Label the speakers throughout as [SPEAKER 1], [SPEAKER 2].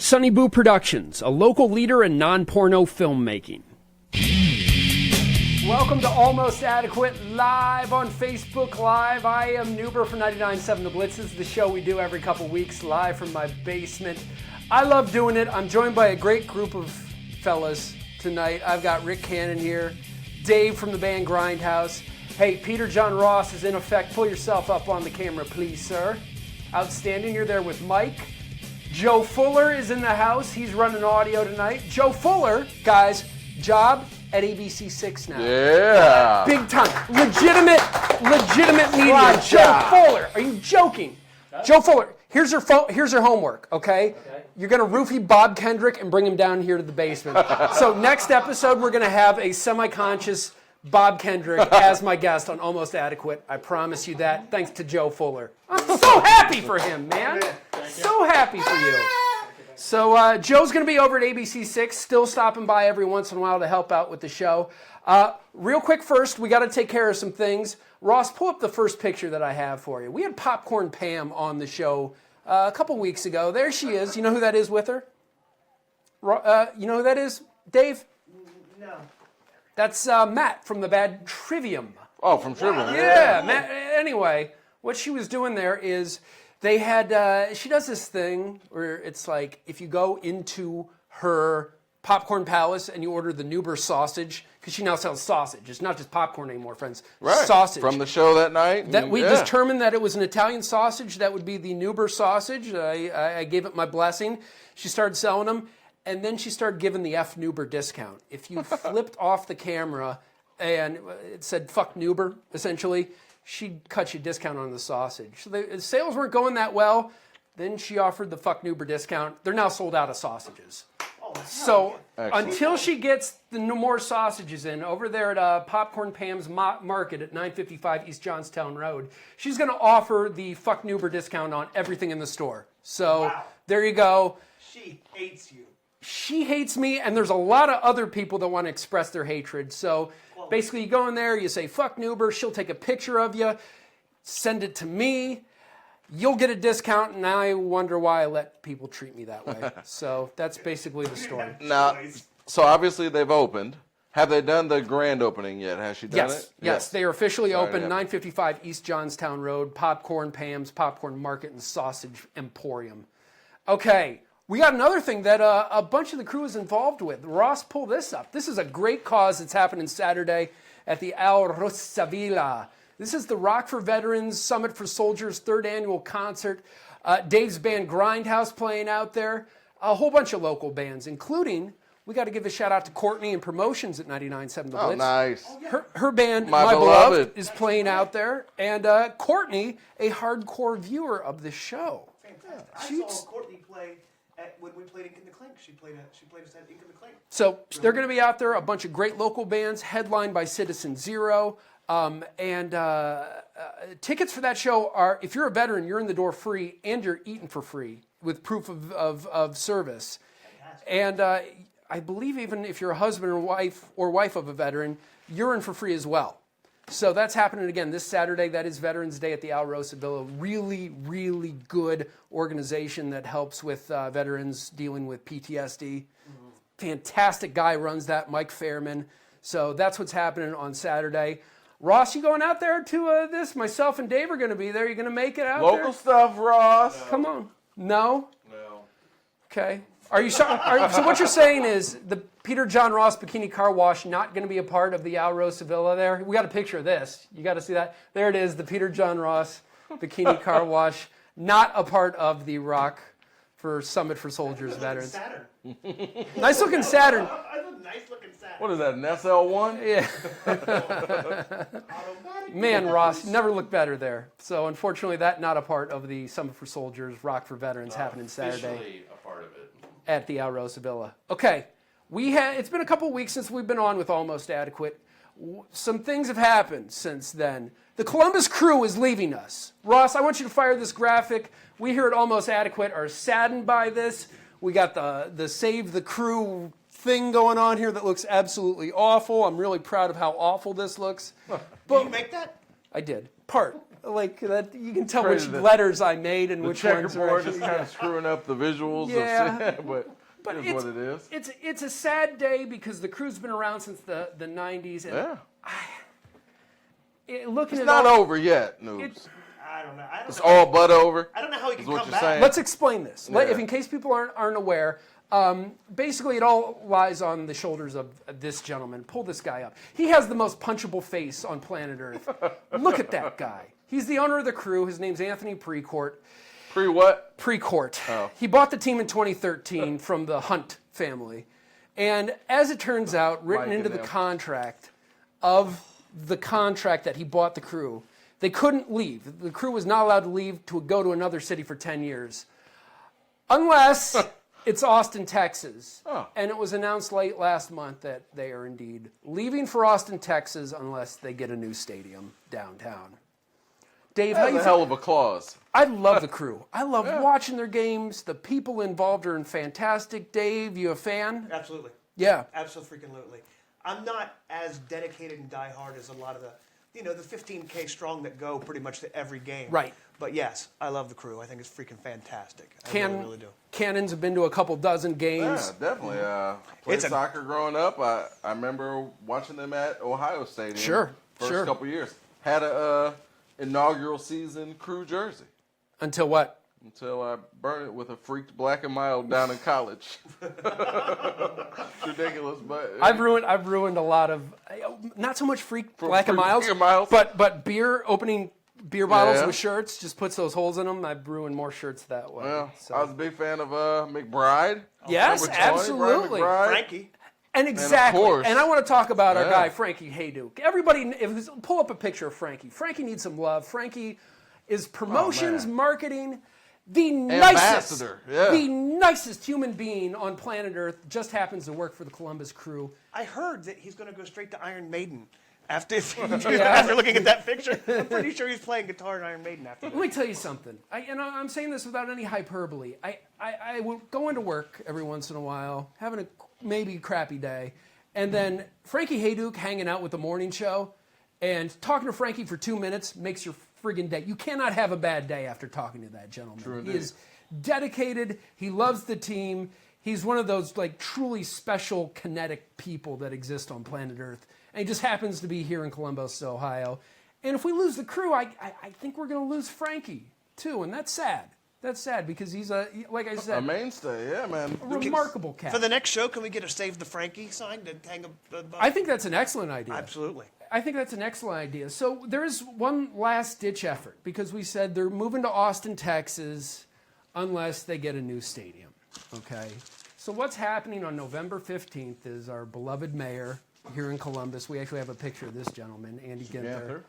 [SPEAKER 1] Sunny Boo Productions, a local leader in non-porno filmmaking. Welcome to Almost Adequate, live on Facebook Live. I am Nuber from 99.7 The Blitz. This is the show we do every couple weeks, live from my basement. I love doing it. I'm joined by a great group of fellas tonight. I've got Rick Cannon here, Dave from the band Grindhouse. Hey, Peter John Ross is in effect. Pull yourself up on the camera, please, sir. Outstanding. You're there with Mike. Joe Fuller is in the house. He's running audio tonight. Joe Fuller, guys, job at ABC6 now.
[SPEAKER 2] Yeah.
[SPEAKER 1] Big time. Legitimate media. Joe Fuller. Are you joking? Joe Fuller, here's your homework, okay? You're going to roofie Bob Kendrick and bring him down here to the basement. So next episode, we're going to have a semi-conscious Bob Kendrick as my guest on Almost Adequate. I promise you that. Thanks to Joe Fuller. I'm so happy for him, man. So happy for you. So Joe's going to be over at ABC6, still stopping by every once in a while to help out with the show. Real quick first, we got to take care of some things. Ross, pull up the first picture that I have for you. We had Popcorn Pam on the show a couple weeks ago. There she is. You know who that is with her? You know who that is, Dave?
[SPEAKER 3] No.
[SPEAKER 1] That's Matt from the Bad Trivium.
[SPEAKER 2] Oh, from Trivium.
[SPEAKER 1] Yeah, Matt. Anyway, what she was doing there is they had, she does this thing where it's like if you go into her Popcorn Palace and you order the Nuber sausage, because she now sells sausage. It's not just popcorn anymore, friends.
[SPEAKER 2] Right.
[SPEAKER 1] Sausage.
[SPEAKER 2] From the show that night.
[SPEAKER 1] That we determined that it was an Italian sausage. That would be the Nuber sausage. I gave it my blessing. She started selling them. And then she started giving the F Nuber discount. If you flipped off the camera and it said fuck Nuber, essentially, she'd cut you a discount on the sausage. So the sales weren't going that well. Then she offered the fuck Nuber discount. They're now sold out of sausages. So until she gets the more sausages in over there at Popcorn Pam's Market at 955 East Johnstown Road, she's going to offer the fuck Nuber discount on everything in the store. So there you go.
[SPEAKER 3] She hates you.
[SPEAKER 1] She hates me, and there's a lot of other people that want to express their hatred. So basically, you go in there, you say, fuck Nuber, she'll take a picture of you, send it to me, you'll get a discount, and I wonder why I let people treat me that way. So that's basically the story.
[SPEAKER 2] Now, so obviously they've opened. Have they done the grand opening yet? Has she done it?
[SPEAKER 1] Yes, they are officially open, 955 East Johnstown Road, Popcorn Pam's, Popcorn Market, and Sausage Emporium. Okay. We got another thing that a bunch of the crew is involved with. Ross, pull this up. This is a great cause that's happening Saturday at the Al Rosavilla. This is the Rock for Veterans Summit for Soldiers 3rd annual concert. Dave's band Grindhouse playing out there. A whole bunch of local bands, including, we got to give a shout out to Courtney and Promotions at 99.7 The Blitz.
[SPEAKER 2] Oh, nice.
[SPEAKER 1] Her band, My Beloved, is playing out there. And Courtney, a hardcore viewer of the show.
[SPEAKER 3] Fantastic. I saw Courtney play when we played Ink in the Clink. She played us at Ink in the Clink.
[SPEAKER 1] So they're going to be out there, a bunch of great local bands, headlined by Citizen Zero. Tickets for that show are, if you're a veteran, you're in the door free, and you're eating for free with proof of service. Fantastic. And I believe even if you're a husband or wife of a veteran, you're in for free as well. So that's happening again this Saturday. That is Veterans Day at the Al Rosavilla. Really, really good organization that helps with veterans dealing with PTSD. Mm-hmm. Fantastic guy runs that, Mike Fairman. So that's what's happening on Saturday. Ross, you going out there to this? Myself and Dave are going to be there. You going to make it out there?
[SPEAKER 2] Local stuff, Ross.
[SPEAKER 1] Come on. No?
[SPEAKER 2] No.
[SPEAKER 1] Okay. Are you so what you're saying is the Peter John Ross Bikini Car Wash not going to be a part of the Al Rosavilla there? We got a picture of this. You got to see that. There it is, the Peter John Ross Bikini Car Wash, not a part of the Rock for Summit for Soldiers Veterans.
[SPEAKER 3] Saturn.
[SPEAKER 1] Nice looking Saturn.
[SPEAKER 3] Nice looking Saturn.
[SPEAKER 2] What is that, an SL1?
[SPEAKER 1] Yeah. Man, Ross, never looked better there. So unfortunately, that not a part of the Summit for Soldiers Rock for Veterans happening Saturday.
[SPEAKER 4] Officially a part of it.
[SPEAKER 1] At the Al Rosavilla. Okay, it's been a couple weeks since we've been on with Almost Adequate. Some things have happened since then. The Columbus crew is leaving us. Ross, I want you to fire this graphic. We here at Almost Adequate are saddened by this. We got the Save the Crew thing going on here that looks absolutely awful. I'm really proud of how awful this looks.
[SPEAKER 3] Did you make that?
[SPEAKER 1] I did. Part. like that. You can tell
[SPEAKER 2] Crazy
[SPEAKER 1] which
[SPEAKER 2] that
[SPEAKER 1] letters I made and
[SPEAKER 2] The
[SPEAKER 1] which ones are
[SPEAKER 2] checkerboard
[SPEAKER 1] actually.
[SPEAKER 2] is kind of screwing up the visuals.
[SPEAKER 1] Yeah.
[SPEAKER 2] But it is what it is.
[SPEAKER 1] It's a sad day because the crew's been around since the 90s. And
[SPEAKER 2] Yeah.
[SPEAKER 1] looking
[SPEAKER 2] It's
[SPEAKER 1] at
[SPEAKER 2] not
[SPEAKER 1] all,
[SPEAKER 2] over yet, Noobs.
[SPEAKER 3] I don't know.
[SPEAKER 2] It's all but over.
[SPEAKER 3] I don't know how he
[SPEAKER 2] Is
[SPEAKER 3] can
[SPEAKER 2] what
[SPEAKER 3] come
[SPEAKER 2] you're
[SPEAKER 3] back.
[SPEAKER 2] saying.
[SPEAKER 1] let's explain this.
[SPEAKER 2] Yeah.
[SPEAKER 1] If in case people aren't aware, basically it all lies on the shoulders of this gentleman. Pull this guy up. He has the most punchable face on planet Earth. Look at that guy. He's the owner of the crew. His name's Anthony Precourt.
[SPEAKER 2] Pre-what?
[SPEAKER 1] Precourt.
[SPEAKER 2] Oh.
[SPEAKER 1] He bought the team in 2013 from the Hunt family. And as it turns out, written
[SPEAKER 2] Mike
[SPEAKER 1] into
[SPEAKER 2] and
[SPEAKER 1] the
[SPEAKER 2] them.
[SPEAKER 1] contract of the contract that he bought the crew, they couldn't leave. The crew was not allowed to leave to go to another city for 10 years. Unless it's Austin, Texas.
[SPEAKER 2] Oh.
[SPEAKER 1] And it was announced late last month that they are indeed leaving for Austin, Texas, unless they get a new stadium downtown. Dave, how
[SPEAKER 2] That's
[SPEAKER 1] you
[SPEAKER 2] a
[SPEAKER 1] feel?
[SPEAKER 2] hell of a clause.
[SPEAKER 1] I love the crew. I love watching their games. The people involved are fantastic. Dave, you a fan?
[SPEAKER 3] Absolutely.
[SPEAKER 1] Yeah.
[SPEAKER 3] Absolutely. I'm not as dedicated and diehard as a lot of the 15K strong that go pretty much to every game.
[SPEAKER 1] Right.
[SPEAKER 3] But yes, I love the crew. I think it's freaking fantastic. I really do.
[SPEAKER 1] Cannons have been to a couple dozen games.
[SPEAKER 2] Yeah, definitely. Played
[SPEAKER 3] It's a-
[SPEAKER 2] soccer growing up. I remember watching them at Ohio Stadium.
[SPEAKER 1] Sure,
[SPEAKER 2] First
[SPEAKER 1] sure.
[SPEAKER 2] couple years. Had a inaugural season crew jersey
[SPEAKER 1] Until what?
[SPEAKER 2] until I burned it with a freaked black and mild down in college. It's ridiculous, but
[SPEAKER 1] I've ruined a lot of, not so much freak Black and
[SPEAKER 2] Freak
[SPEAKER 1] Miles,
[SPEAKER 2] Black and Miles?
[SPEAKER 1] but opening beer bottles
[SPEAKER 2] Yeah.
[SPEAKER 1] with shirts, just puts those holes in them. I've ruined more shirts that way.
[SPEAKER 2] Well,
[SPEAKER 1] So.
[SPEAKER 2] I was a big fan of McBride.
[SPEAKER 1] Yes,
[SPEAKER 2] Number 20, Brian
[SPEAKER 1] absolutely.
[SPEAKER 2] McBride.
[SPEAKER 3] Frankie.
[SPEAKER 1] And exactly.
[SPEAKER 2] course.
[SPEAKER 1] And I want to talk about our
[SPEAKER 2] Yeah.
[SPEAKER 1] guy, Frankie Hayduke. Everybody, pull up a picture of Frankie. Frankie needs some love. Frankie is promotions,
[SPEAKER 2] man.
[SPEAKER 1] marketing, the
[SPEAKER 2] Ambassador, yeah.
[SPEAKER 1] the nicest human being on planet Earth. Just happens to work for the Columbus Crew.
[SPEAKER 3] I heard that he's going to go straight to Iron Maiden after after looking at that picture. I'm pretty sure he's playing guitar in Iron Maiden after
[SPEAKER 1] Let
[SPEAKER 3] that.
[SPEAKER 1] me tell you something. I'm saying this without any hyperbole. I will go into work every once in a while, having a maybe crappy day, and then Frankie Hayduke hanging out with the morning show, and talking to Frankie for 2 minutes makes your friggin' day. You cannot have a bad day after talking to that gentleman.
[SPEAKER 2] True
[SPEAKER 1] He
[SPEAKER 2] indeed.
[SPEAKER 1] is dedicated. He loves the team. He's one of those like truly special kinetic people that exist on planet Earth. And he just happens to be here in Columbus, Ohio. And if we lose the crew, I think we're going to lose Frankie too, and that's sad. That's sad because he's like I
[SPEAKER 2] A
[SPEAKER 1] said,
[SPEAKER 2] mainstay, yeah, man.
[SPEAKER 1] a remarkable cat.
[SPEAKER 3] For the next show, can we get a Save the Frankie sign to hang above?
[SPEAKER 1] I think that's an excellent idea.
[SPEAKER 3] Absolutely.
[SPEAKER 1] I think that's an excellent idea. So there is one last ditch effort because we said they're moving to Austin, Texas, unless they get a new stadium. Okay. So what's happening on November 15th is our beloved mayor here in Columbus. We actually have a picture of this gentleman, Andy Ginther,
[SPEAKER 2] Ginther.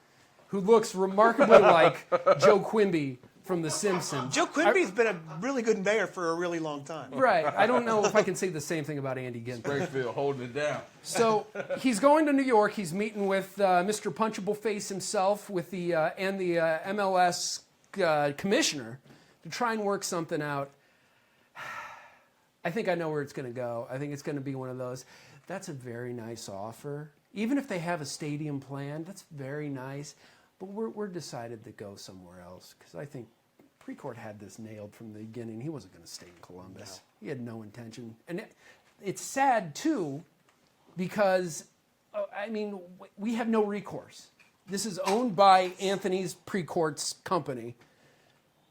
[SPEAKER 1] who looks remarkably like Joe Quimby from The Simpsons.
[SPEAKER 3] Joe Quimby's been a really good mayor for a really long time.
[SPEAKER 1] Right. I don't know if I can say the same thing about Andy Ginther.
[SPEAKER 2] Springfield holding it down.
[SPEAKER 1] So he's going to New York. He's meeting with Mr. Punchable Face himself with the and the MLS commissioner to try and work something out. I think I know where it's going to go. I think it's going to be one of those. That's a very nice offer. Even if they have a stadium plan, that's very nice. But we're decided to go somewhere else because I think Precourt had this nailed from the beginning. He wasn't going to stay in Columbus. No. He had no intention. And it's sad, too, because, we have no recourse. This is owned by Anthony's Precourt's company.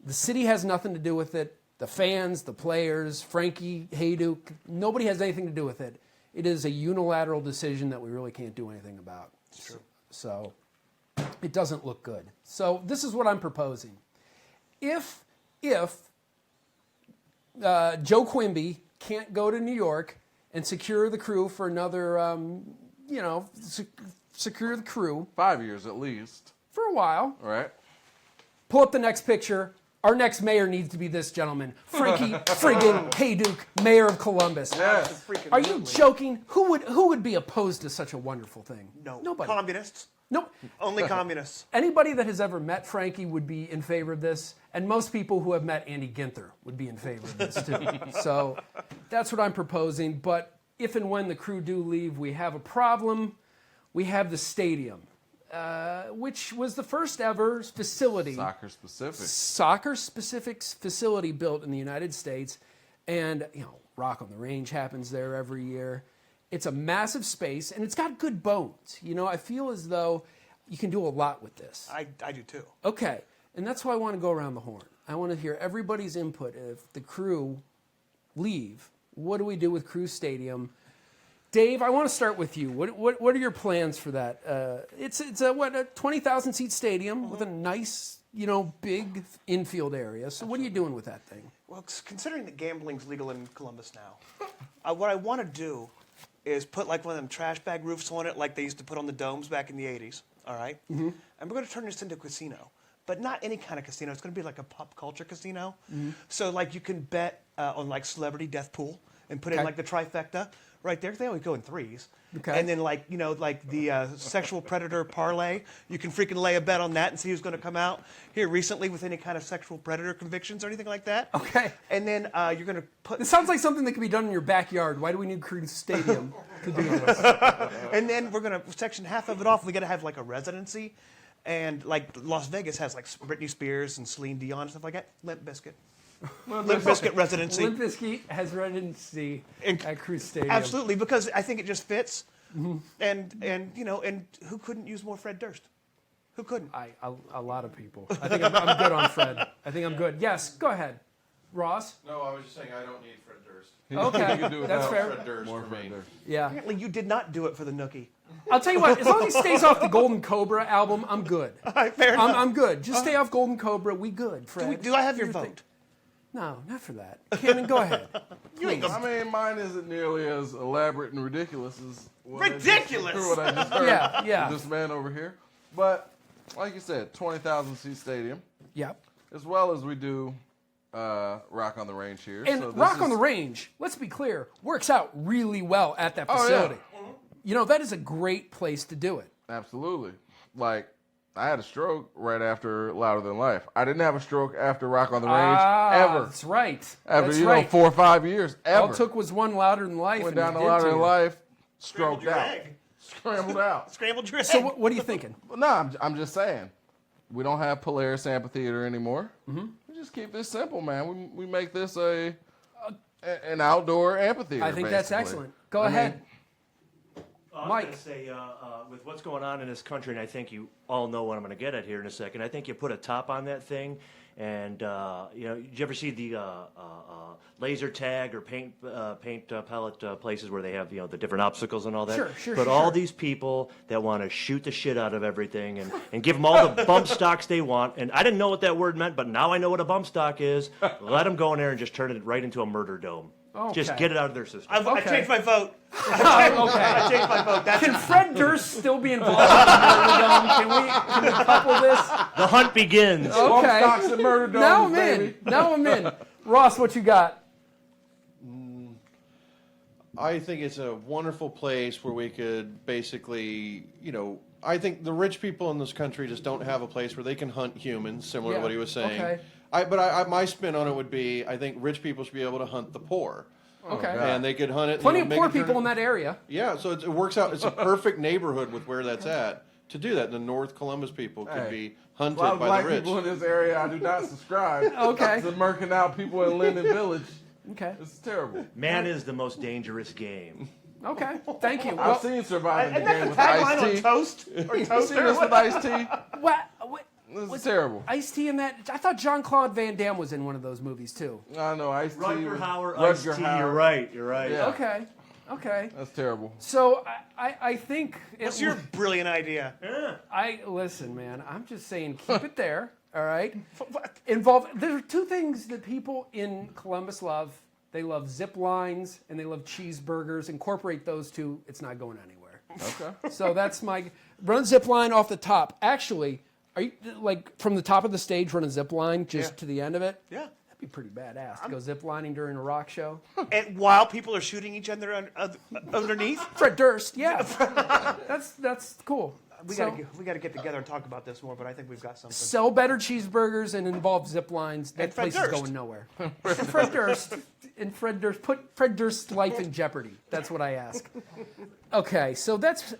[SPEAKER 1] The city has nothing to do with it. The fans, the players, Frankie Hayduke, nobody has anything to do with it. It is a unilateral decision that we really can't do anything about.
[SPEAKER 3] It's true.
[SPEAKER 1] So it doesn't look good. So this is what I'm proposing. If Joe Quimby can't go to New York and secure the crew for another, secure the crew
[SPEAKER 2] 5 years at least.
[SPEAKER 1] for a while,
[SPEAKER 2] All right.
[SPEAKER 1] pull up the next picture. Our next mayor needs to be this gentleman, Frankie friggin' Hayduke, mayor of Columbus.
[SPEAKER 2] Yes.
[SPEAKER 3] Freaking
[SPEAKER 1] Are you
[SPEAKER 3] lovely.
[SPEAKER 1] joking? Who would be opposed to such a wonderful thing?
[SPEAKER 3] No.
[SPEAKER 1] Nobody.
[SPEAKER 3] Communists.
[SPEAKER 1] Nope.
[SPEAKER 3] Only communists.
[SPEAKER 1] Anybody that has ever met Frankie would be in favor of this, and most people who have met Andy Ginther would be in favor of this too. So that's what I'm proposing. But if and when the crew do leave, we have a problem. We have the stadium. which was the first ever facility, soccer-specific facility built in the United States. And, Rock on the Range happens there every year. It's a massive space, and it's got good bones. I feel as though you can do a lot with this.
[SPEAKER 3] I do too.
[SPEAKER 1] Okay, and that's why I want to go around the horn. I want to hear everybody's input. If the Crew leave, what do we do with Crew Stadium? Dave, I want to start with you. What are your plans for that? It's a 20,000 seat stadium with a nice, big infield area. So what are you doing with that thing?
[SPEAKER 3] Well, considering that gambling's legal in Columbus now, what I want to do is put like one of them trash bag roofs on it, like they used to put on the domes back in the 80s. All right? Mm-hmm. And we're going to turn this into a casino. But not any kind of casino. It's going to be like a pop culture casino. Mm-hmm. So like you can bet on like celebrity death pool and put in like the trifecta right there. They always go in threes. Okay. And then like the sexual predator parlay, you can freaking lay a bet on that and see who's going to come out here recently with any kind of sexual predator convictions or anything like that.
[SPEAKER 1] Okay.
[SPEAKER 3] And then you're going to put.
[SPEAKER 1] It sounds like something that could be done in your backyard. Why do we need Crew Stadium to do this?
[SPEAKER 3] And then we're going to section half of it off. We got to have like a residency. And like Las Vegas has like Britney Spears and Celine Dion and stuff like that. Limp Bizkit. Limp Bizkit residency.
[SPEAKER 1] Limp Bizkit has residency at Crew Stadium.
[SPEAKER 3] Absolutely, because I think it just fits. Mm-hmm. And who couldn't use more Fred Durst? Who couldn't?
[SPEAKER 1] A lot of people. I think I'm good on Fred. I think I'm good. Yes, go ahead. Ross?
[SPEAKER 4] No, I was just saying I don't need Fred Durst.
[SPEAKER 1] Okay, that's fair.
[SPEAKER 4] Fred Durst for me.
[SPEAKER 1] Yeah.
[SPEAKER 3] Apparently you did not do it for the Nookie.
[SPEAKER 1] I'll tell you what, as long as he stays off the Golden Cobra album, I'm good.
[SPEAKER 3] Fair enough.
[SPEAKER 1] I'm good. Just stay off Golden Cobra. We good, Fred.
[SPEAKER 3] Do I have your vote?
[SPEAKER 1] No, not for that. Cannon, go ahead.
[SPEAKER 2] Mine isn't nearly as elaborate and ridiculous as what
[SPEAKER 3] ridiculous.
[SPEAKER 2] What I just heard
[SPEAKER 1] yeah.
[SPEAKER 2] This man over here, but like you said, 20,000 seat stadium.
[SPEAKER 1] Yep.
[SPEAKER 2] As well as we do Rock on the Range here.
[SPEAKER 1] And
[SPEAKER 2] so
[SPEAKER 1] Rock on the Range, let's be clear, works out really well at that facility.
[SPEAKER 2] Oh,
[SPEAKER 1] yeah. That is a great place to do it.
[SPEAKER 2] Absolutely. Like, I had a stroke right after Louder Than Life. I didn't have a stroke after Rock on the Range ever.
[SPEAKER 1] That's right.
[SPEAKER 2] After 4 or 5 years, ever.
[SPEAKER 1] All it took was one Louder Than Life.
[SPEAKER 2] Went down to Louder Than Life, stroked out.
[SPEAKER 3] Egg.
[SPEAKER 2] Scrambled out.
[SPEAKER 3] Scrambled your egg.
[SPEAKER 1] So what are you thinking?
[SPEAKER 2] No, I'm just saying. We don't have Polaris Amphitheater anymore. Mm-hmm. We just keep this simple, man. We make this an outdoor amphitheater.
[SPEAKER 1] I think that's excellent. Go ahead.
[SPEAKER 5] I was going to say, with what's going on in this country, and I think you all know what I'm going to get at here in a second, I think you put a top on that thing, and, did you ever see the laser tag or paint pellet places where they have, the different obstacles and all that?
[SPEAKER 1] Sure.
[SPEAKER 5] But all these people that want to shoot the shit out of everything and give them all the bump stocks they want, and I didn't know what that word meant, but now I know what a bump stock is. Let them go in there and just turn it right into a murder dome.
[SPEAKER 1] Okay.
[SPEAKER 5] Just get it out of their system.
[SPEAKER 3] I changed my vote.
[SPEAKER 1] I
[SPEAKER 3] changed my vote.
[SPEAKER 1] Can Fred Durst still be involved in the Murder Dome? Can we couple this?
[SPEAKER 5] The hunt begins.
[SPEAKER 1] Okay.
[SPEAKER 2] Stocks and Murder Domes,
[SPEAKER 1] Now I'm
[SPEAKER 2] baby.
[SPEAKER 1] in. Now I'm in. Ross, what you got?
[SPEAKER 4] I think it's a wonderful place where we could basically, I think the rich people in this country just don't have a place where they can hunt humans, similar to what he was saying.
[SPEAKER 1] Okay.
[SPEAKER 4] My spin on it would be, I think rich people should be able to hunt the poor.
[SPEAKER 1] Okay.
[SPEAKER 4] And they could hunt it.
[SPEAKER 1] Plenty of poor people in that area.
[SPEAKER 4] Yeah, so it works out. It's a perfect neighborhood with where that's at to do that. The North Columbus people could be hunted
[SPEAKER 2] A lot of
[SPEAKER 4] by
[SPEAKER 2] black
[SPEAKER 4] the rich.
[SPEAKER 2] people in this area, I do not subscribe
[SPEAKER 1] Okay.
[SPEAKER 2] to murking out people in Linden Village.
[SPEAKER 1] Okay.
[SPEAKER 2] It's terrible.
[SPEAKER 5] Man is the most dangerous game.
[SPEAKER 1] Okay. Thank you.
[SPEAKER 2] I've seen Surviving the
[SPEAKER 3] Isn't that
[SPEAKER 2] Game
[SPEAKER 3] the
[SPEAKER 2] with
[SPEAKER 3] tagline on
[SPEAKER 2] Ice-T.
[SPEAKER 3] toast? Or
[SPEAKER 2] You
[SPEAKER 3] toast?
[SPEAKER 2] seen this with Ice-T?
[SPEAKER 1] What?
[SPEAKER 2] This is terrible.
[SPEAKER 1] Ice-T in that? I thought Jean-Claude Van Damme was in one of those movies too.
[SPEAKER 2] I know Ice-T.
[SPEAKER 5] Rutger Hauer,
[SPEAKER 2] Rutger
[SPEAKER 5] Ice-T,
[SPEAKER 2] Hauer.
[SPEAKER 5] you're right.
[SPEAKER 2] Yeah.
[SPEAKER 1] Okay.
[SPEAKER 2] That's terrible.
[SPEAKER 1] So I think
[SPEAKER 3] What's your brilliant idea?
[SPEAKER 1] listen, man. I'm just saying, keep it there. All right. There are two things that people in Columbus love. They love zip lines and they love cheeseburgers. Incorporate those two. It's not going anywhere.
[SPEAKER 2] Okay.
[SPEAKER 1] So that's my run zip line off the top. Actually, are you like from the top of the stage run a zip line just to the end of it?
[SPEAKER 3] Yeah.
[SPEAKER 1] That'd be pretty badass to go zip lining during a rock show.
[SPEAKER 3] And while people are shooting each other underneath?
[SPEAKER 1] Fred Durst, yeah. That's cool.
[SPEAKER 3] We gotta get together and talk about this more, but I think we've got something.
[SPEAKER 1] Sell better cheeseburgers and involve zip lines. That
[SPEAKER 3] And Fred
[SPEAKER 1] place is
[SPEAKER 3] Durst.
[SPEAKER 1] going nowhere. And Fred Durst. Put Fred Durst's life in jeopardy. That's what I ask. Okay, so that's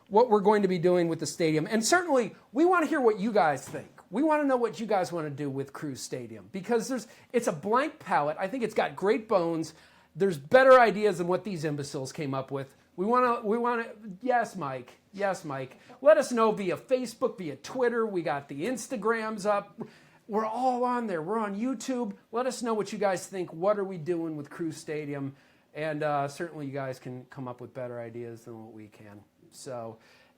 [SPEAKER 1] what we're going to be doing with the stadium. And certainly, we want to hear what you guys think. We want to know what you guys want to do with Crew Stadium because it's a blank palette. I think it's got great bones. There's better ideas than what these imbeciles came up with. We want to. Yes, Mike. Yes, Mike. Let us know via Facebook, via Twitter. We got the Instagrams up. We're all on there. We're on YouTube. Let us know what you guys think. What are we doing with Crew Stadium? And certainly, you guys can come up with better ideas than what we can. So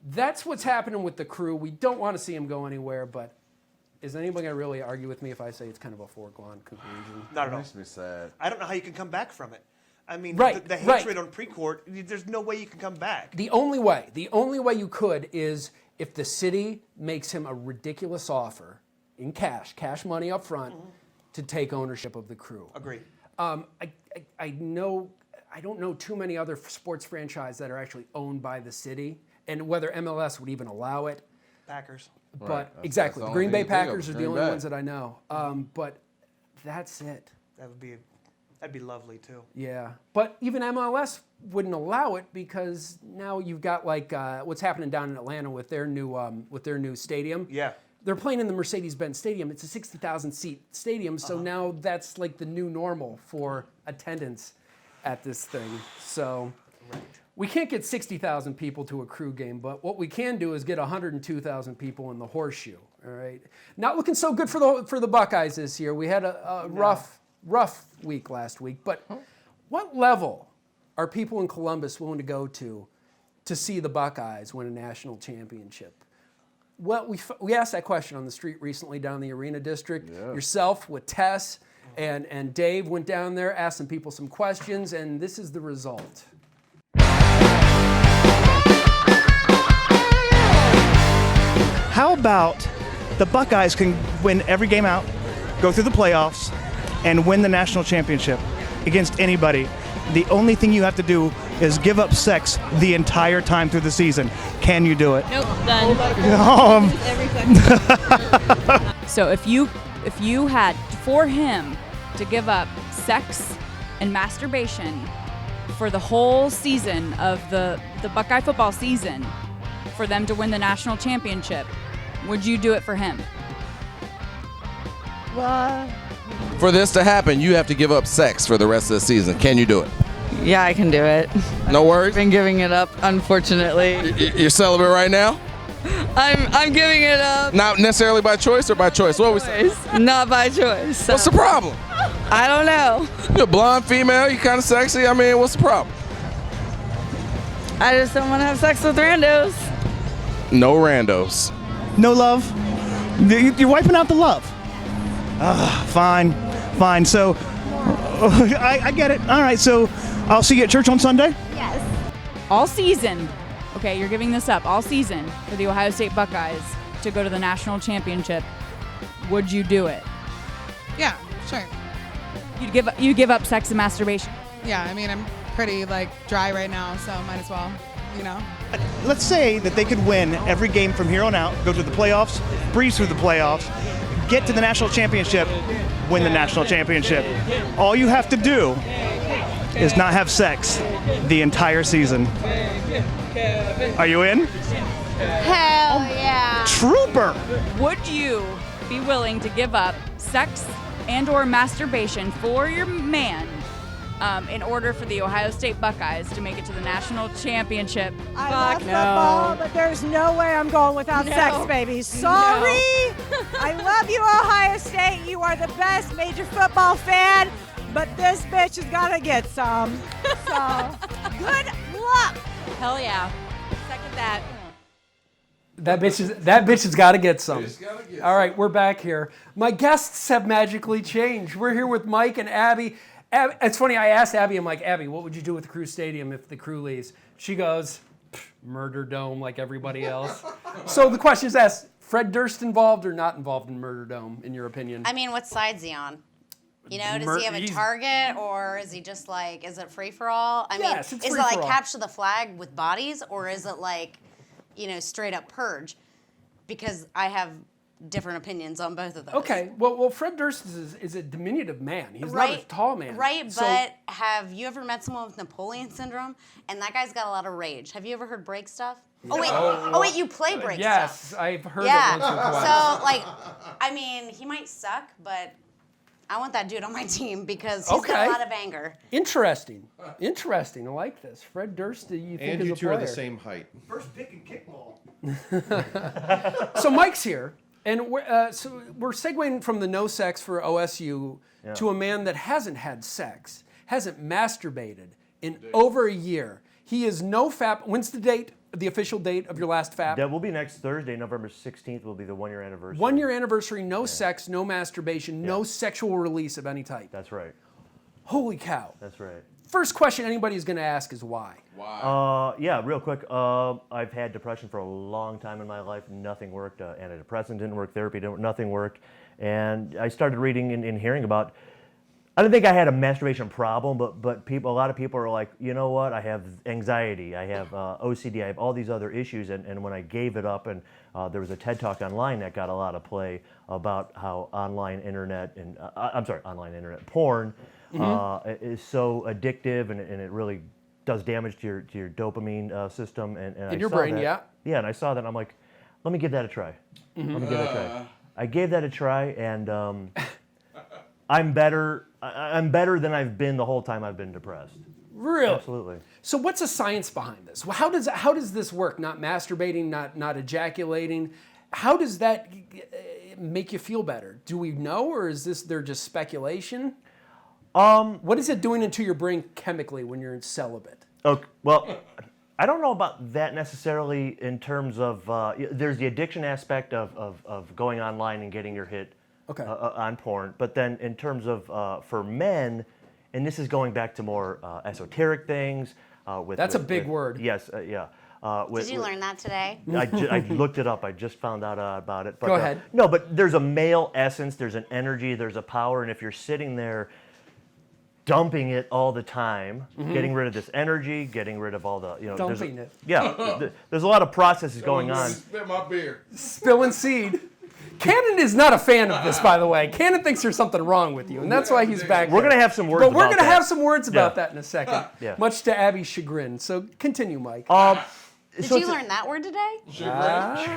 [SPEAKER 1] that's what's happening with the Crew. We don't want to see them go anywhere, but. Is anybody going to really argue with me if I say it's kind of a foregone conclusion?
[SPEAKER 3] Not at all.
[SPEAKER 2] Makes me sad.
[SPEAKER 3] I don't know how you can come back from it. I mean,
[SPEAKER 1] Right,
[SPEAKER 3] the
[SPEAKER 1] right.
[SPEAKER 3] hatred on pre-court, there's no way you can come back.
[SPEAKER 1] The only way you could is if the city makes him a ridiculous offer in cash money up front to take ownership of the Crew.
[SPEAKER 3] Agree.
[SPEAKER 1] I don't know too many other sports franchises that are actually owned by the city, and whether MLS would even allow it.
[SPEAKER 3] Packers.
[SPEAKER 1] But
[SPEAKER 2] Right. That's
[SPEAKER 1] exactly,
[SPEAKER 2] the
[SPEAKER 1] the
[SPEAKER 2] only
[SPEAKER 1] Green Bay
[SPEAKER 2] thing you think of,
[SPEAKER 1] Packers are the
[SPEAKER 2] Green
[SPEAKER 1] only
[SPEAKER 2] Bay.
[SPEAKER 1] ones that I know. But that's it.
[SPEAKER 3] That'd be lovely too.
[SPEAKER 1] Yeah, but even MLS wouldn't allow it because now you've got like what's happening down in Atlanta with their new stadium.
[SPEAKER 3] Yeah.
[SPEAKER 1] They're playing in the Mercedes-Benz Stadium. It's a 60,000 seat stadium, so now that's like the new normal for attendance at this thing. So we can't get 60,000 people to a Crew game, but what we can do is get 102,000 people in the Horseshoe. All right, not looking so good for the Buckeyes this year. We had a rough week last week, but what level are people in Columbus willing to go to see the Buckeyes win a national championship? Well, we asked that question on the street recently down in the Arena District.
[SPEAKER 2] Yeah.
[SPEAKER 1] Yourself with Tess and Dave went down there, asked some people some questions, and this is the result.
[SPEAKER 6] How about the Buckeyes can win every game out, go through the playoffs, and win the national championship against anybody? The only thing you have to do is give up sex the entire time through the season. Can you do it?
[SPEAKER 7] Nope, done. Every question. So if you had for him to give up sex and masturbation for the whole season of the Buckeye football season for them to win the national championship, would you do it for him?
[SPEAKER 8] For this to happen, you have to give up sex for the rest of the season. Can you do it?
[SPEAKER 9] Yeah, I can do it.
[SPEAKER 8] No worries?
[SPEAKER 9] Been giving it up, unfortunately.
[SPEAKER 8] You're celibate right now?
[SPEAKER 9] I'm giving it up.
[SPEAKER 8] Not necessarily by choice or by choice? What we say?
[SPEAKER 9] Not by choice. So
[SPEAKER 8] What's the problem?
[SPEAKER 9] I don't know.
[SPEAKER 8] You're a blonde female. You kind of sexy. I mean, what's the problem?
[SPEAKER 9] I just don't want to have sex with randos.
[SPEAKER 8] No randos.
[SPEAKER 6] No love? You're wiping out the love. Fine. So, I get it. All right, so I'll see you at church on Sunday?
[SPEAKER 7] All season, okay, you're giving this up all season for the Ohio State Buckeyes to go to the national championship. Would you do it?
[SPEAKER 10] Yeah, sure.
[SPEAKER 7] You give up sex and masturbation.
[SPEAKER 10] Yeah, I mean, I'm pretty dry right now, so might as well,
[SPEAKER 6] Let's say that they could win every game from here on out, go to the playoffs, breeze through the playoffs, get to the national championship, win the national championship. All you have to do is not have sex the entire season. Are you in?
[SPEAKER 11] Hell yeah.
[SPEAKER 6] Trooper!
[SPEAKER 7] Would you be willing to give up sex and or masturbation for your man in order for the Ohio State Buckeyes to make it to the national championship?
[SPEAKER 11] I love football, but there's no way I'm going without sex, baby. Sorry. I love you, Ohio State. You are the best major football fan, but this bitch has got to get some. So, good luck.
[SPEAKER 7] Hell yeah. Second that.
[SPEAKER 1] That bitch has got to get some. All right, we're back here. My guests have magically changed. We're here with Mike and Abby. It's funny, I asked Abby, I'm like, Abby, what would you do with the Crew Stadium if the Crew leaves? She goes, Murder Dome like everybody else. So the question is asked, Fred Durst involved or not involved in Murder Dome, in your opinion?
[SPEAKER 12] I mean, what side's he on? Does he have a target, or is he just is it free for all? I mean,
[SPEAKER 1] it's
[SPEAKER 12] is it
[SPEAKER 1] free-for-all.
[SPEAKER 12] capture the flag with bodies, or is it straight up purge? Because I have different opinions on both of those.
[SPEAKER 1] Okay, well, Fred Durst is a diminutive man. He's not a tall man.
[SPEAKER 12] Right,
[SPEAKER 1] So-
[SPEAKER 12] but have you ever met someone with Napoleon syndrome? And that guy's got a lot of rage. Have you ever heard break stuff? Oh wait, you play break stuff.
[SPEAKER 1] Yes, I've heard it
[SPEAKER 12] Yeah.
[SPEAKER 1] once or twice.
[SPEAKER 12] So like, I mean, he might suck, but I want that dude on my team because he's got a lot of anger.
[SPEAKER 1] Interesting. I like this. Fred Durst, you think
[SPEAKER 4] And
[SPEAKER 1] is
[SPEAKER 4] you
[SPEAKER 1] a
[SPEAKER 4] two
[SPEAKER 1] player.
[SPEAKER 4] are the same height.
[SPEAKER 3] First pick and kickball.
[SPEAKER 1] So Mike's here, and we're segueing from the no sex for OSU to a man that hasn't had sex, hasn't masturbated in over a year. He is no FAP. When's the date? The official date of your last FAP?
[SPEAKER 5] That will be next Thursday, November 16th. Will be the 1 year anniversary.
[SPEAKER 1] 1 year anniversary. No sex, no masturbation, no sexual release of any type.
[SPEAKER 5] That's right.
[SPEAKER 1] Holy cow!
[SPEAKER 5] That's right.
[SPEAKER 1] First question anybody is going to ask is why.
[SPEAKER 5] Yeah, real quick. I've had depression for a long time in my life. Nothing worked. Antidepressant didn't work. Therapy didn't. Nothing worked. And I started reading and hearing about. I don't think I had a masturbation problem, but a lot of people are like, you know what? I have anxiety. I have OCD. I have all these other issues. And when I gave it up, and there was a TED Talk online that got a lot of play about how online internet porn is so addictive, and it really does damage to your dopamine system and
[SPEAKER 1] in your brain. Yeah,
[SPEAKER 5] and I saw that, and I'm like, let me give that a try. Let me give that a try. I gave that a try, and I'm better than I've been the whole time I've been depressed.
[SPEAKER 1] Really?
[SPEAKER 5] Absolutely.
[SPEAKER 1] So what's the science behind this? Well, how does this work? Not masturbating, not ejaculating. How does that make you feel better? Do we know, or is they're just speculation? What is it doing into your brain chemically when you're celibate?
[SPEAKER 5] Okay, well, I don't know about that necessarily in terms of, there's the addiction aspect of going online and getting your hit on porn. But then in terms of, for men, and this is going back to more esoteric things.
[SPEAKER 1] That's a big word.
[SPEAKER 5] Yes, yeah.
[SPEAKER 12] Did you learn that today?
[SPEAKER 5] I looked it up. I just found out about it. But,
[SPEAKER 1] Go ahead.
[SPEAKER 5] No, but there's a male essence, there's an energy, there's a power, and if you're sitting there dumping it all the time, getting rid of this energy, getting rid of all the,
[SPEAKER 1] dumping it.
[SPEAKER 5] Yeah, there's a lot of processes going on.
[SPEAKER 2] Spit my beer.
[SPEAKER 1] Spilling seed. Cannon is not a fan of this, by the way. Cannon thinks there's something wrong with you, and that's why he's back.
[SPEAKER 5] We're going to have some words
[SPEAKER 1] But we're
[SPEAKER 5] about
[SPEAKER 1] going to
[SPEAKER 5] that.
[SPEAKER 1] have some words about that in a second,
[SPEAKER 5] Yeah.
[SPEAKER 1] much to Abby's chagrin. So continue, Mike.
[SPEAKER 12] Did you learn that word today?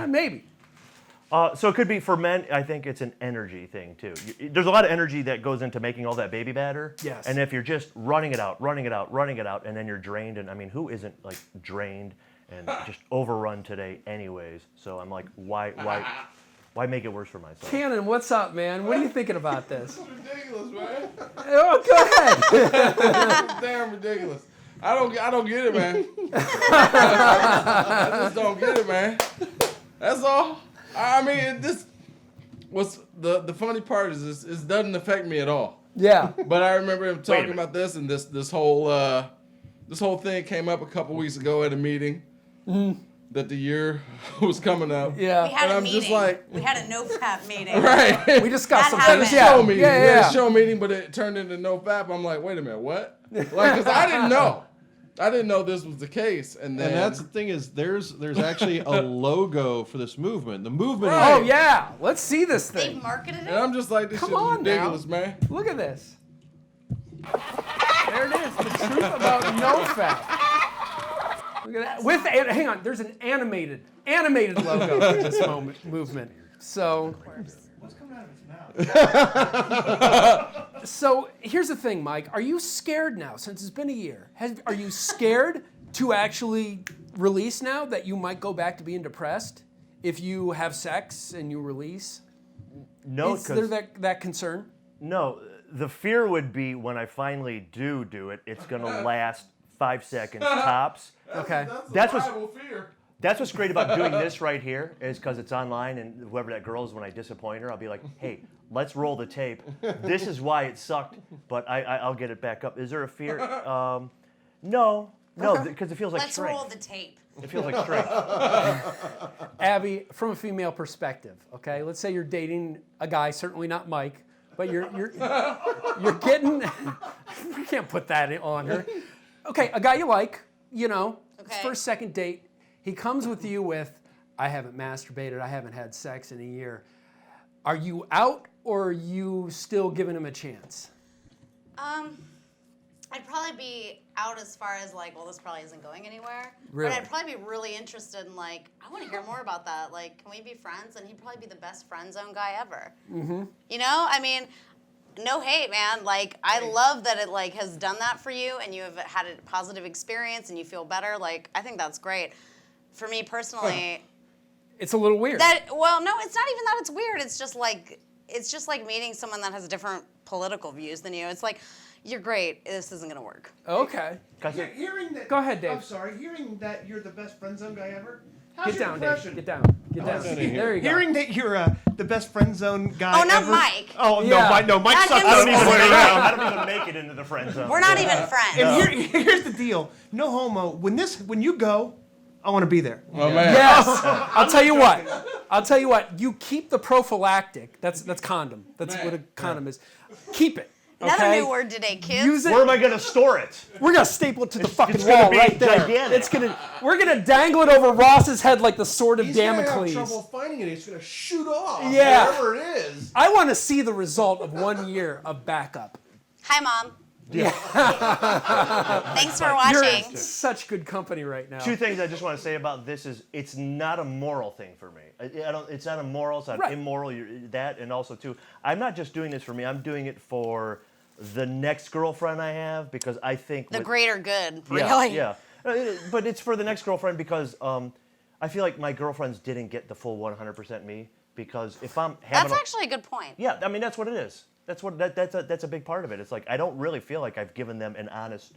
[SPEAKER 1] Maybe.
[SPEAKER 5] So it could be for men. I think it's an energy thing too. There's a lot of energy that goes into making all that baby batter.
[SPEAKER 1] Yes.
[SPEAKER 5] And if you're just running it out, and then you're drained, and I mean, who isn't like drained and just overrun today, anyways? So I'm like, why make it worse for myself?
[SPEAKER 1] Cannon, what's up, man? What are you thinking about this?
[SPEAKER 2] It's ridiculous, man.
[SPEAKER 1] Oh, go ahead.
[SPEAKER 2] It's damn ridiculous. I don't get it, man. I just don't get it, man. That's all. I mean, the funny part is it doesn't affect me at all.
[SPEAKER 1] Yeah.
[SPEAKER 2] But I remember him talking about this, and this whole thing came up a couple weeks ago at a meeting that the year was coming up.
[SPEAKER 1] Yeah.
[SPEAKER 12] We had
[SPEAKER 2] and
[SPEAKER 12] a
[SPEAKER 2] I'm
[SPEAKER 12] meeting.
[SPEAKER 2] just like,
[SPEAKER 12] we had a no FAP meeting.
[SPEAKER 2] right.
[SPEAKER 1] We discussed
[SPEAKER 12] That
[SPEAKER 1] some things.
[SPEAKER 12] happened.
[SPEAKER 1] Yeah.
[SPEAKER 2] Show meeting.
[SPEAKER 1] Yeah,
[SPEAKER 2] We had
[SPEAKER 1] yeah.
[SPEAKER 2] a show meeting, but it turned into no FAP. I'm like, wait a minute, what? Like, because I didn't know. I didn't know this was the case, and
[SPEAKER 4] that's the thing is there's actually a logo for this movement. The movement.
[SPEAKER 2] Right.
[SPEAKER 1] Oh, yeah. Let's see this
[SPEAKER 12] They
[SPEAKER 1] thing.
[SPEAKER 12] marketed
[SPEAKER 2] And
[SPEAKER 12] it.
[SPEAKER 2] I'm just like, this
[SPEAKER 1] Come
[SPEAKER 2] shit is
[SPEAKER 1] on now.
[SPEAKER 2] ridiculous, man.
[SPEAKER 1] Look at this. There it is. The truth about no fat. Look at that. Hang on. There's an animated logo for this movement. So.
[SPEAKER 3] What's coming out of his mouth?
[SPEAKER 1] So here's the thing, Mike. Are you scared now, since it's been a year? Are you scared to actually release now, that you might go back to being depressed if you have sex and you release?
[SPEAKER 5] No,
[SPEAKER 1] Is there that concern?
[SPEAKER 5] No, the fear would be when I finally do it, it's going to last 5 seconds tops.
[SPEAKER 1] Okay.
[SPEAKER 2] That's a survival fear.
[SPEAKER 5] That's what's great about doing this right here, is because it's online, and whoever that girl is, when I disappoint her, I'll be like, hey, let's roll the tape. This is why it sucked, but I'll get it back up. Is there a fear? No, because it feels like
[SPEAKER 12] Let's
[SPEAKER 5] strength.
[SPEAKER 12] roll the tape.
[SPEAKER 5] It feels like strength.
[SPEAKER 1] Abby, from a female perspective, okay? Let's say you're dating a guy, certainly not Mike, but you're getting. We can't put that on her. Okay, a guy you like, it's first, second date. He comes with you with, I haven't masturbated, I haven't had sex in a year. Are you out, or are you still giving him a chance?
[SPEAKER 12] I'd probably be out as far as like, well, this probably isn't going anywhere.
[SPEAKER 1] Really?
[SPEAKER 12] But I'd probably be really interested in like, I want to hear more about that. Like, can we be friends? And he'd probably be the best friend zone guy ever.
[SPEAKER 1] Mm-hmm.
[SPEAKER 12] You know, I mean, no hate, man. Like, I love that it like has done that for you, and you have had a positive experience, and you feel better. Like, I think that's great. For me personally,
[SPEAKER 1] it's a little weird.
[SPEAKER 12] Well, no, it's not even that it's weird. It's just like meeting someone that has different political views than you. It's like, you're great. This isn't gonna work.
[SPEAKER 1] Okay.
[SPEAKER 6] Hearing that.
[SPEAKER 1] Go ahead, Dave.
[SPEAKER 6] I'm sorry. Hearing that you're the best friend zone guy ever.
[SPEAKER 1] Get down, Dave. Get down. Get down. There you go.
[SPEAKER 6] Hearing that you're the best friend zone guy.
[SPEAKER 12] Oh, not
[SPEAKER 6] ever.
[SPEAKER 12] Mike.
[SPEAKER 6] Oh
[SPEAKER 1] Yeah.
[SPEAKER 6] no, Mike
[SPEAKER 12] Not
[SPEAKER 6] sucks.
[SPEAKER 12] him
[SPEAKER 6] I don't even
[SPEAKER 12] specifically.
[SPEAKER 6] want to know.
[SPEAKER 5] I don't even make it into the friend zone.
[SPEAKER 12] We're not even friends.
[SPEAKER 6] And here's the deal. No homo. When you go, I want to be there.
[SPEAKER 2] Oh man.
[SPEAKER 1] Yes. I'll tell you what. You keep the prophylactic. That's condom. That's what a condom is. Keep it.
[SPEAKER 12] Another
[SPEAKER 1] Okay?
[SPEAKER 12] new word today, kids.
[SPEAKER 1] Use it.
[SPEAKER 5] Where am I going to store it?
[SPEAKER 1] We're gonna staple it to the fucking
[SPEAKER 5] it's gonna
[SPEAKER 1] wall
[SPEAKER 5] be
[SPEAKER 1] right there.
[SPEAKER 5] gigantic.
[SPEAKER 1] We're gonna dangle it over Ross's head like the sword of
[SPEAKER 4] He's gonna have
[SPEAKER 1] Damocles.
[SPEAKER 4] trouble finding it. He's gonna shoot off
[SPEAKER 1] Yeah.
[SPEAKER 4] wherever it is.
[SPEAKER 1] I want to see the result of 1 year of backup.
[SPEAKER 12] Hi, Mom.
[SPEAKER 1] Yeah.
[SPEAKER 12] Thanks for
[SPEAKER 1] You're
[SPEAKER 12] watching.
[SPEAKER 1] in such good company right now.
[SPEAKER 5] Two things I just want to say about this is it's not a moral thing for me. It's not a moral, it's not
[SPEAKER 1] Right.
[SPEAKER 5] immoral. That, and also too, I'm not just doing this for me. I'm doing it for the next girlfriend I have, because I think
[SPEAKER 12] The
[SPEAKER 5] with-
[SPEAKER 12] greater good,
[SPEAKER 5] Yeah,
[SPEAKER 12] really.
[SPEAKER 5] yeah. But it's for the next girlfriend because I feel like my girlfriends didn't get the full 100% me, because if I'm having
[SPEAKER 12] That's actually a good point.
[SPEAKER 5] yeah, I mean that's what it is. That's a big part of it. It's like I don't really feel like I've given them an honest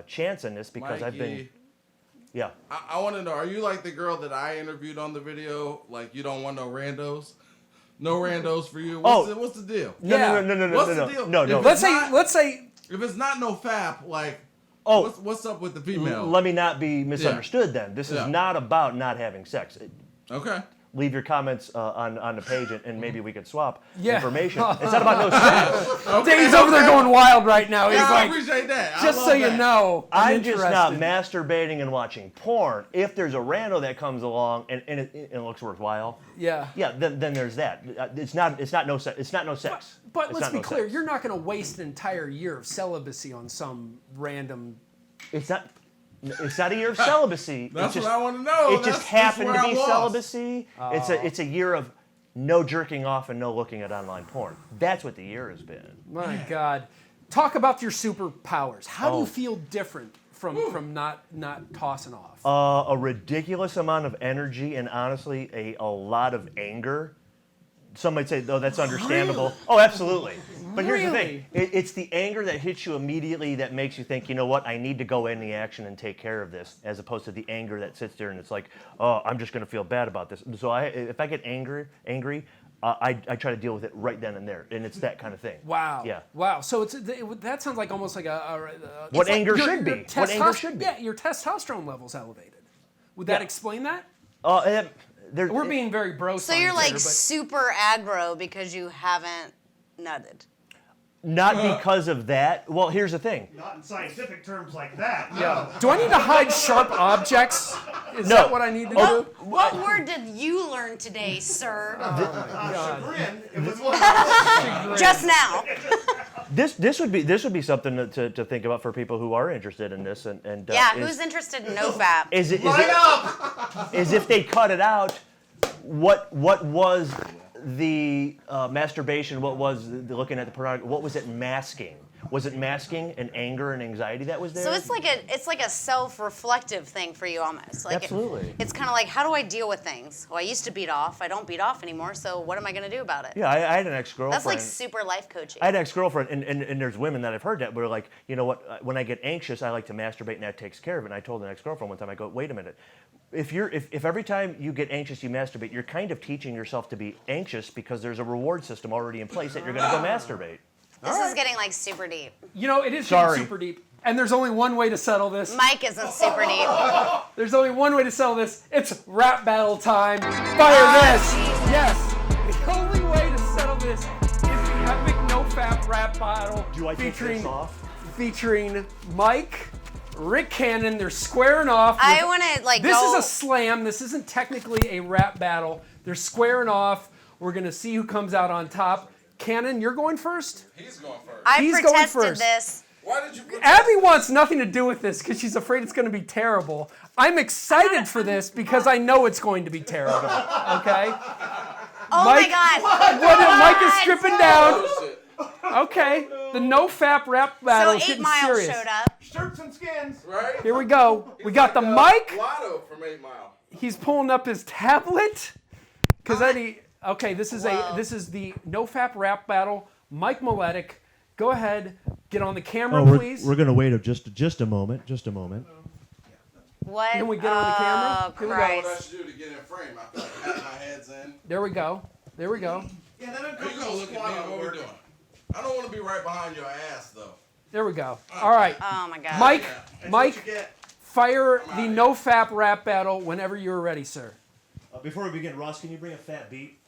[SPEAKER 5] chance in this because I've been.
[SPEAKER 2] Mikey,
[SPEAKER 5] Yeah.
[SPEAKER 2] I want to know, are you like the girl that I interviewed on the video? Like, you don't want no randos? No randos for you? What's the deal?
[SPEAKER 1] Yeah.
[SPEAKER 5] No.
[SPEAKER 2] What's the deal?
[SPEAKER 5] No.
[SPEAKER 2] If
[SPEAKER 1] Let's
[SPEAKER 2] it's
[SPEAKER 1] say
[SPEAKER 2] not- if it's not no FAP, like, what's up with the female?
[SPEAKER 5] Let me not be misunderstood then. This
[SPEAKER 2] Yeah.
[SPEAKER 5] is not about not having sex.
[SPEAKER 2] Okay.
[SPEAKER 5] Leave your comments on the page and maybe we could swap
[SPEAKER 1] Yeah.
[SPEAKER 5] information. It's not about no sex.
[SPEAKER 1] Dave's over there going wild right now. He's
[SPEAKER 2] Yeah, I
[SPEAKER 1] like,
[SPEAKER 2] appreciate that. I
[SPEAKER 1] just
[SPEAKER 2] love
[SPEAKER 1] so you
[SPEAKER 2] that.
[SPEAKER 1] know,
[SPEAKER 5] I'm just not
[SPEAKER 1] interested.
[SPEAKER 5] masturbating and watching porn. If there's a rando that comes along and it looks worthwhile,
[SPEAKER 1] Yeah.
[SPEAKER 5] then there's that. It's not no sex. It's not no sex.
[SPEAKER 1] But
[SPEAKER 5] It's
[SPEAKER 1] let's
[SPEAKER 5] not
[SPEAKER 1] be
[SPEAKER 5] no
[SPEAKER 1] clear,
[SPEAKER 5] sex.
[SPEAKER 1] you're not going to waste an entire year of celibacy on some random.
[SPEAKER 5] It's not. It's not a year of celibacy.
[SPEAKER 2] That's
[SPEAKER 5] It's
[SPEAKER 2] what I want to know.
[SPEAKER 5] It just happened
[SPEAKER 2] where
[SPEAKER 5] to
[SPEAKER 2] I
[SPEAKER 5] be
[SPEAKER 2] lost.
[SPEAKER 5] celibacy. It's a year of no jerking off and no looking at online porn. That's what the year has been.
[SPEAKER 1] My God. Talk about your superpowers. How do
[SPEAKER 5] Oh.
[SPEAKER 1] you feel different from not tossing off?
[SPEAKER 5] A ridiculous amount of energy and honestly a lot of anger. Some might say, "Oh, that's understandable."
[SPEAKER 1] Really?
[SPEAKER 5] Oh, absolutely. But here's the
[SPEAKER 1] Really?
[SPEAKER 5] thing: it's the anger that hits you immediately that makes you think, you know what? I need to go in the action and take care of this, as opposed to the anger that sits there and it's like, "Oh, I'm just going to feel bad about this." So if I get angry, I try to deal with it right then and there, and it's that kind of thing.
[SPEAKER 1] Wow.
[SPEAKER 5] Yeah.
[SPEAKER 1] Wow. So that sounds like almost like
[SPEAKER 5] What
[SPEAKER 1] it's like
[SPEAKER 5] anger
[SPEAKER 1] your-
[SPEAKER 5] should
[SPEAKER 1] your
[SPEAKER 5] be. What anger should be.
[SPEAKER 1] Yeah, your testosterone level's elevated. Would that
[SPEAKER 5] Yeah.
[SPEAKER 1] explain that?
[SPEAKER 5] We're
[SPEAKER 1] being very bro.
[SPEAKER 12] So you're like
[SPEAKER 1] here, but
[SPEAKER 12] super aggro because you haven't nutted.
[SPEAKER 5] not because of that. Well, here's the thing.
[SPEAKER 6] Not in scientific terms like that.
[SPEAKER 1] yeah. Do I need to hide sharp objects? Is
[SPEAKER 5] No.
[SPEAKER 1] that what I need to do?
[SPEAKER 12] What word did you learn today, sir?
[SPEAKER 6] Chagrin. It was one.
[SPEAKER 12] Just now.
[SPEAKER 5] This would be something to think about for people who are interested in this and
[SPEAKER 12] Yeah,
[SPEAKER 5] is-
[SPEAKER 12] who's interested in no FAP?
[SPEAKER 5] is it
[SPEAKER 6] Line up.
[SPEAKER 5] is if they cut it out, what was the masturbation? What was the looking at the pornography? What was it masking? Was it masking an anger and anxiety that was there?
[SPEAKER 12] So it's like a self-reflective thing for you almost. Like
[SPEAKER 5] Absolutely.
[SPEAKER 12] It's kind of like, how do I deal with things? Well, I used to beat off. I don't beat off anymore. So what am I going to do about it?
[SPEAKER 5] Yeah, I had an ex-girlfriend.
[SPEAKER 12] That's like super life coaching.
[SPEAKER 5] I had an ex-girlfriend, and there's women that I've heard that were like, you know what? When I get anxious, I like to masturbate, and that takes care of it. And I told an ex-girlfriend one time, I go, wait a minute. If every time you get anxious, you masturbate, you're kind of teaching yourself to be anxious because there's a reward system already in place that you're going to go masturbate.
[SPEAKER 12] This is getting like super deep.
[SPEAKER 1] You know, it is
[SPEAKER 5] Sorry.
[SPEAKER 1] getting super deep. And there's only one way to settle this.
[SPEAKER 12] Mike isn't super deep.
[SPEAKER 1] There's only one way to settle this. It's rap battle time. Fire this. Yes. The only way to settle this is the epic no FAP rap battle
[SPEAKER 5] Do I take this off?
[SPEAKER 1] featuring Mike, Rick Cannon. They're squaring off.
[SPEAKER 12] I
[SPEAKER 1] with-
[SPEAKER 12] want to like
[SPEAKER 1] This
[SPEAKER 12] go.
[SPEAKER 1] is a slam. This isn't technically a rap battle. They're squaring off We're going to see who comes out on top. Cannon, you're going first?
[SPEAKER 2] He's going first.
[SPEAKER 12] I
[SPEAKER 1] He's going
[SPEAKER 12] protested
[SPEAKER 1] first.
[SPEAKER 12] this.
[SPEAKER 2] Why did you protest?
[SPEAKER 1] Abby wants nothing to do with this because she's afraid it's going to be terrible. I'm excited for this because I know it's going to be terrible. Okay?
[SPEAKER 12] Oh
[SPEAKER 1] Mike,
[SPEAKER 12] my God.
[SPEAKER 1] Mike is stripping down. Okay, the no FAP rap battle is
[SPEAKER 12] 8
[SPEAKER 1] getting
[SPEAKER 12] Mile
[SPEAKER 1] serious.
[SPEAKER 12] showed up.
[SPEAKER 6] Shirts and skins.
[SPEAKER 2] Right?
[SPEAKER 1] Here we go. We got the mic.
[SPEAKER 2] Lotto from 8 Mile.
[SPEAKER 1] He's pulling up his tablet because okay, this is the no FAP rap battle. Mike Maletic, go ahead, get on the camera, please.
[SPEAKER 13] We're gonna wait just a moment. Just a moment.
[SPEAKER 12] What?
[SPEAKER 1] Can we get on the camera? Here we go.
[SPEAKER 2] What I should do to get in frame? I feel like having my head's in.
[SPEAKER 1] There we go. There we go.
[SPEAKER 6] Yeah, that
[SPEAKER 2] You gonna look at me? What we doing? I don't want to be right behind your ass though.
[SPEAKER 1] There we go. All right.
[SPEAKER 12] Oh my God.
[SPEAKER 1] Mike, fire the no FAP rap battle whenever you're ready, sir.
[SPEAKER 13] Before we begin, Ross, can you bring a fat beat?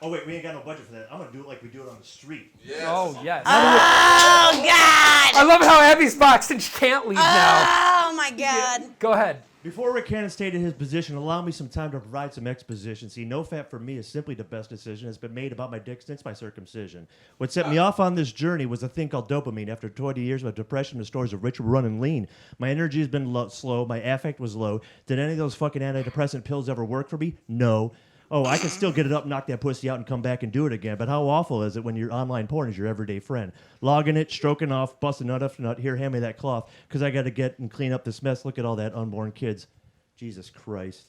[SPEAKER 13] Oh wait, we ain't got no budget for that. I'm gonna do it like we do it on the street.
[SPEAKER 2] Yes.
[SPEAKER 1] Oh yes.
[SPEAKER 12] Oh God.
[SPEAKER 1] I love how Abby's boxed and she can't leave now.
[SPEAKER 12] Oh my God.
[SPEAKER 1] Go ahead.
[SPEAKER 13] Before Rick Cannon stated his position, allow me some time to provide some exposition. See, no fap for me is simply the best decision that's been made about my dick since my circumcision. What set me off on this journey was a thing called dopamine. After 20 years of depression and stories of rich running lean, my energy has been slow, my affect was low. Did any of those fucking antidepressant pills ever work for me? No. Oh, I can still get it up, knock that pussy out, and come back and do it again. But how awful is it when your online porn is your everyday friend? Logging it, stroking off, busting nut after nut. Here, hand me that cloth, because I got to get and clean up this mess. Look at all that unborn kids. Jesus Christ.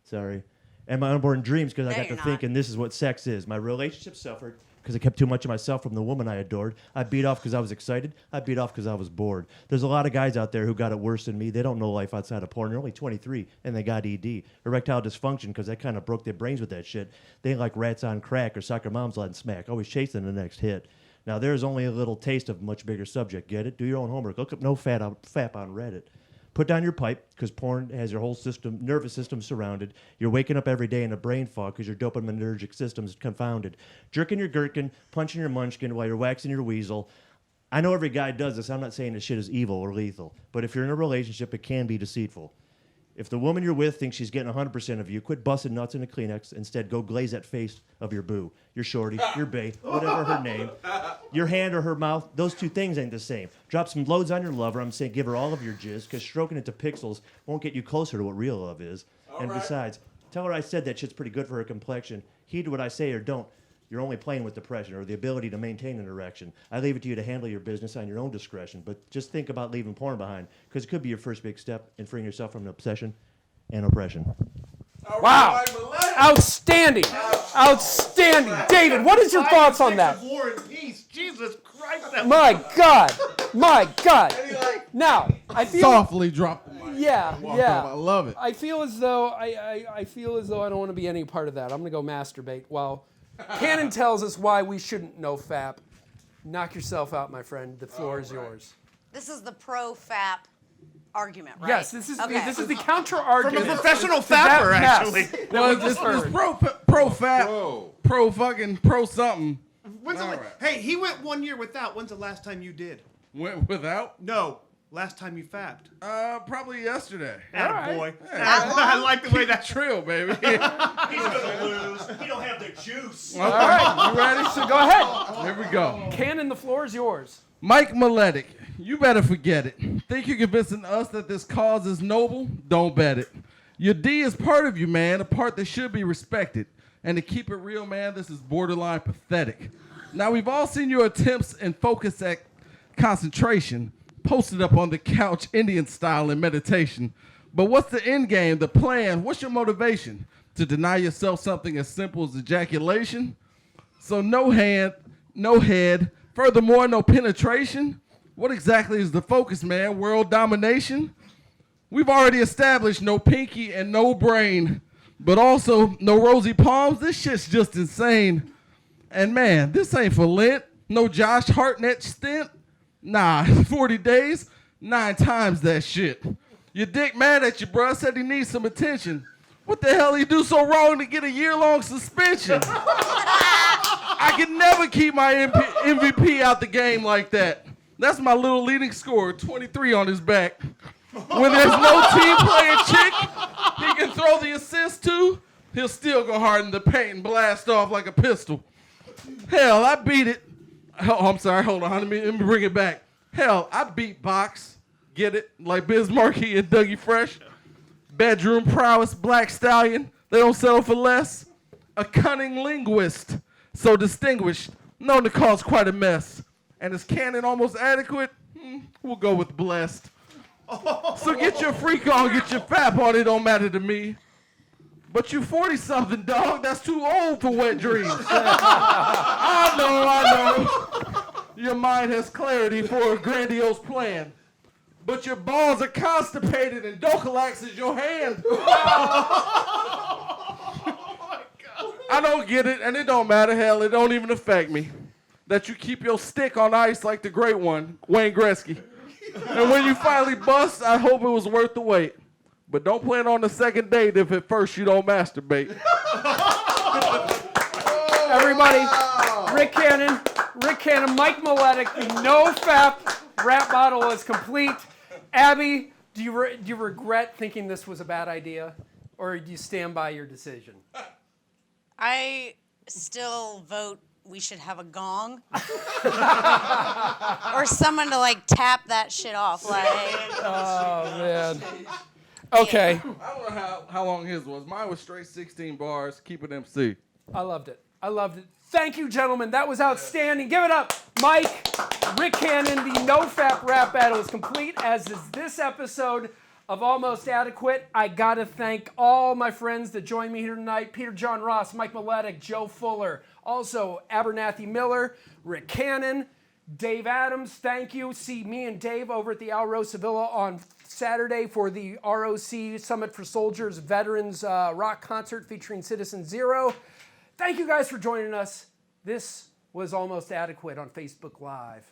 [SPEAKER 13] Sorry. And my unborn dreams, because I got to thinking this is what sex is. My relationship suffered because I kept too much of myself from the woman I adored. I beat off because I was excited. I beat off because I was bored. There's a lot of guys out there who got it worse than me. They don't know life outside of porn. They're only 23, and they got ED. Erectile dysfunction, because I kind of broke their brains with that shit. They ain't like rats on crack or soccer moms on smack, always chasing the next hit. Now, there's only a little taste of a much bigger subject. Get it? Do your own homework. Look up no FAP on Reddit. Put down your pipe, because porn has your whole nervous system surrounded. You're waking up every day in a brain fog because your dopaminergic system's confounded. Jerking your gherkin, punching your munchkin while you're waxing your weasel. I know every guy does this. I'm not saying this shit is evil or lethal. But if you're in a relationship, it can be deceitful. If the woman you're with thinks she's getting 100% of you, quit busting nuts in a Kleenex. Instead, go glaze that face of your boo, your shorty, your bae, whatever her name. Your hand or her mouth, those two things ain't the same. Drop some loads on your lover. I'm saying give her all of your jizz, because stroking it to pixels won't get you closer to what real love is. And besides, tell her I said that shit's pretty good for her complexion. Heed what I say or don't. You're only playing with depression or the ability to maintain an erection. I leave it to you to handle your business on your own discretion, but just think about leaving porn behind, because it could be your first big step in freeing yourself from an obsession and oppression.
[SPEAKER 1] Wow. Outstanding. Outstanding. David, what is your thoughts on that?
[SPEAKER 6] War and peace. Jesus Christ.
[SPEAKER 1] My God. My God. Now, I feel
[SPEAKER 2] Softly drop the mic.
[SPEAKER 1] Yeah,
[SPEAKER 2] Walk
[SPEAKER 1] yeah.
[SPEAKER 2] up. I love it.
[SPEAKER 1] I feel as though I feel as though I don't want to be any part of that. I'm going to go masturbate while Cannon tells us why we shouldn't know FAP. Knock yourself out, my friend. The floor is yours.
[SPEAKER 12] This is the pro-FAP argument, right?
[SPEAKER 1] Yes, this is the counter
[SPEAKER 6] From
[SPEAKER 1] argument.
[SPEAKER 6] a professional fapper, actually.
[SPEAKER 2] Well, it's pro fat, pro fucking pro something.
[SPEAKER 6] Hey, he went 1 year without. When's the last time you did?
[SPEAKER 2] Went without?
[SPEAKER 6] No. Last time you fapped.
[SPEAKER 2] Probably yesterday.
[SPEAKER 6] Attaboy.
[SPEAKER 2] Yeah.
[SPEAKER 6] I like the way that.
[SPEAKER 2] Trill, baby.
[SPEAKER 13] He's gonna lose. He don't have the juice.
[SPEAKER 1] All right, you ready? So go ahead.
[SPEAKER 2] Here we go.
[SPEAKER 1] Cannon, the floor is yours.
[SPEAKER 2] Mike Maletic, you better forget it. Think you're convincing us that this cause is noble? Don't bet it. Your D is part of you, man, a part that should be respected. And to keep it real, man, this is borderline pathetic. Now, we've all seen your attempts and focus at concentration, posted up on the couch, Indian style in meditation. But what's the end game, the plan? What's your motivation? To deny yourself something as simple as ejaculation? So no hand, no head, furthermore, no penetration? What exactly is the focus, man? World domination? We've already established no pinky and no brain, but also no rosy palms. This shit's just insane. And man, this ain't for Lent. No Josh Hartnett stint. Nah, 40 days, 9 times that shit. Your dick mad at you, bruh, said he needs some attention. What the hell he do so wrong to get a year-long suspension? I can never keep my MVP out the game like that. That's my little leading scorer, 23 on his back. When there's no team playing chick, he can throw the assist to. he'll still go hard in the paint and blast off like a pistol. Hell, I beat it. Oh, I'm sorry, hold on. Let me bring it back. Hell, I beat box. Get it? Like Biz Markie and Dougie Fresh. Bedroom prowess, black stallion. They don't settle for less. A cunning linguist, so distinguished, known to cause quite a mess. And is canon almost adequate? We'll go with blessed. So get your freak on, get your FAP on, it don't matter to me. But you 40-something, dog, that's too old for wet dreams. I know. Your mind has clarity for a grandiose plan. But your balls are constipated and Docalax is your hand. I don't get it, and it don't matter. Hell, it don't even affect me. That you keep your stick on ice like the great one, Wayne Gretzky. And when you finally bust, I hope it was worth the wait. But don't plan on the second date if at first you don't masturbate.
[SPEAKER 1] Everybody, Rick Cannon, Mike Miletic, the no FAP rap battle is complete. Abby, do you regret thinking this was a bad idea, or do you stand by your decision?
[SPEAKER 12] I still vote we should have a gong. Or someone to like tap that shit off. Like,
[SPEAKER 1] oh man. Okay.
[SPEAKER 2] I don't know how long his was. Mine was straight 16 bars, keep it MC.
[SPEAKER 1] I loved it. Thank you, gentlemen. That was outstanding. Give it up. Mike, Rick Cannon, the no FAP rap battle is complete, as is this episode of Almost Adequate. I got to thank all my friends that joined me here tonight. Peter John Ross, Mike Miletic, Joe Fuller, also Abernathy Miller, Rick Cannon, Dave Adams, thank you. See me and Dave over at the Al Rosa Villa on Saturday for the ROC Summit for Soldiers Veterans Rock Concert featuring Citizen Zero. Thank you guys for joining us. This was Almost Adequate on Facebook Live.